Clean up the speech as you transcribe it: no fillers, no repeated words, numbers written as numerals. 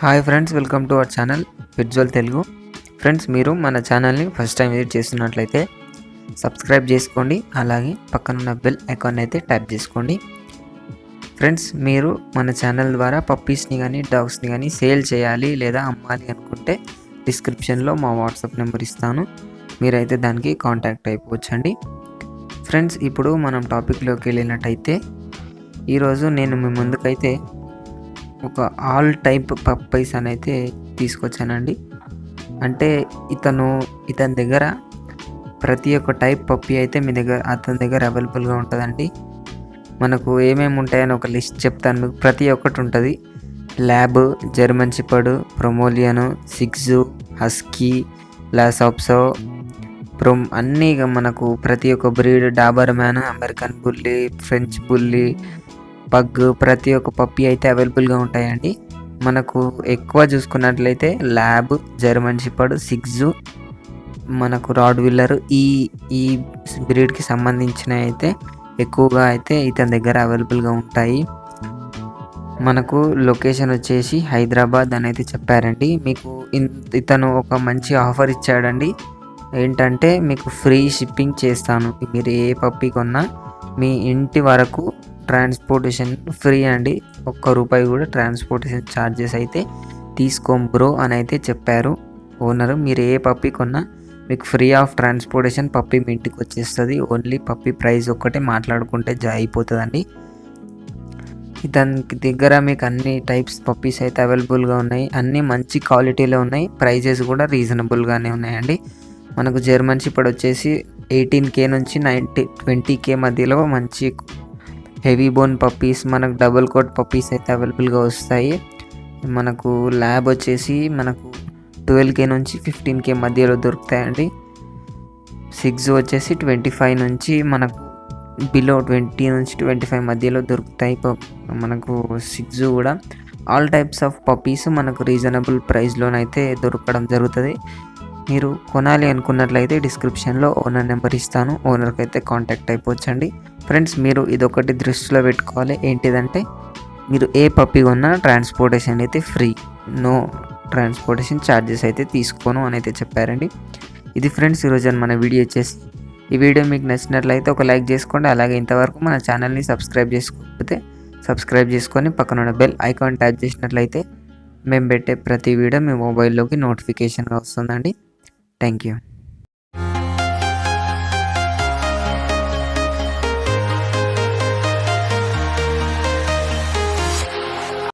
Hi friends, welcome to our channel visual Telugu. Friends, మీరు మన ఛానల్ని ఫస్ట్ టైం విజిట్ చేస్తున్నట్లయితే సబ్స్క్రైబ్ చేసుకోండి. అలాగే పక్కనున్న బెల్ ఐకాన్ అయితే ట్యాప్ చేసుకోండి. ఫ్రెండ్స్, మీరు మన ఛానల్ ద్వారా పప్పీస్ని కానీ డాగ్స్ని కానీ సేల్ చేయాలి లేదా అమ్మాలి అనుకుంటే డిస్క్రిప్షన్లో మా వాట్సాప్ నెంబర్ ఇస్తాను. మీరైతే దానికి కాంటాక్ట్ అయిపోవచ్చండి. ఫ్రెండ్స్, ఇప్పుడు మనం టాపిక్లోకి వెళ్ళినట్టయితే ఈరోజు నేను మీ ముందుకైతే ఒక ఆల్ టైప్ పప్పీస్ అని అయితే తీసుకొచ్చానండి. అంటే ఇతని దగ్గర ప్రతి ఒక్క టైప్ పప్పీ అయితే అతని దగ్గర అవైలబుల్గా ఉంటుందండి. మనకు ఏమేమి ఉంటాయని ఒక లిస్ట్ చెప్తాను మీకు. ప్రతి ఒక్కటి ఉంటుంది. Lab, German shepherd, Pomeranian, shih tzu, husky, lhasa apso, అన్నీ మనకు ప్రతి ఒక్క breed, Doberman, American bully, French bully, pug, ప్రతి ఒక్క పప్పీ అయితే అవైలబుల్గా ఉంటాయండి. మనకు ఎక్కువ చూసుకున్నట్లయితే ల్యాబ్, జర్మన్ షెపర్డ్, సిగ్జు, మనకు రాడ్ విల్లర్, ఈ బ్రీడ్కి సంబంధించిన అయితే ఎక్కువగా అయితే ఇతని దగ్గర అవైలబుల్గా ఉంటాయి. మనకు లొకేషన్ వచ్చేసి హైదరాబాద్ అని అయితే చెప్పారండి. మీకు ఇతను ఒక మంచి ఆఫర్ ఇచ్చాడండి. ఏంటంటే మీకు ఫ్రీ షిప్పింగ్ చేస్తాను. మీరు ఏ పప్పీ కొన్నా మీ ఇంటి వరకు ట్రాన్స్పోర్టేషన్ ఫ్రీ అండి. ₹1 కూడా ట్రాన్స్పోర్టేషన్ ఛార్జెస్ అయితే తీసుకోం బ్రో అని అయితే చెప్పారు ఓనరు. మీరు ఏ పప్పీ కొన్నా మీకు ఫ్రీ ఆఫ్ ట్రాన్స్పోర్టేషన్, పప్పీ మీ ఇంటికి వచ్చేస్తుంది. ఓన్లీ పప్పీ ప్రైస్ ఒక్కటే మాట్లాడుకుంటే అయిపోతుందండి. దాని దగ్గర మీకు అన్ని టైప్స్ పప్పీస్ అయితే అవైలబుల్గా ఉన్నాయి. అన్నీ మంచి క్వాలిటీలో ఉన్నాయి. ప్రైజెస్ కూడా రీజనబుల్గానే ఉన్నాయండి. మనకు జర్మన్ షెపర్డ్ వచ్చేసి 18K నుంచి 20K మధ్యలో మంచి హెవీ బోన్ పప్పీస్, మనకు డబుల్ కోట్ పప్పీస్ అయితే అవైలబుల్గా వస్తాయి. మనకు ల్యాబ్ వచ్చేసి మనకు 12K నుంచి 15K మధ్యలో దొరుకుతాయండి. సిగ్స్ వచ్చేసి 25 నుంచి మనకు బిలో 20 నుంచి 25 మధ్యలో దొరుకుతాయి. మనకు సిగ్స్ కూడా ఆల్ టైప్స్ ఆఫ్ పప్పీస్ మనకు రీజనబుల్ ప్రైస్లోనైతే దొరకడం జరుగుతుంది. మీరు కొనాలి అనుకున్నట్లయితే డిస్క్రిప్షన్లో ఓనర్ నెంబర్ ఇస్తాను. ఓనర్కి అయితే కాంటాక్ట్ అయిపోవచ్చండి. ఫ్రెండ్స్, మీరు ఇదొకటి దృష్టిలో పెట్టుకోవాలి. ఏంటిదంటే మీరు ఏ పప్పీ కొన్నా ట్రాన్స్పోర్టేషన్ అయితే ఫ్రీ, నో ట్రాన్స్పోర్టేషన్ ఛార్జెస్ అయితే తీసుకోను అని అయితే చెప్పారండి. ఇది ఫ్రెండ్స్ ఈరోజు మన వీడియో వచ్చేసి. ఈ వీడియో మీకు నచ్చినట్లయితే ఒక లైక్ చేసుకోండి. అలాగే ఇంతవరకు మన ఛానల్ని సబ్స్క్రైబ్ చేసుకోకపోతే సబ్స్క్రైబ్ చేసుకొని పక్కన ఉన్న బెల్ ఐకాన్ ట్యాప్ చేసినట్లయితే మేము పెట్టే ప్రతి వీడియో మీ మొబైల్లోకి నోటిఫికేషన్గా వస్తుందండి. Thank you.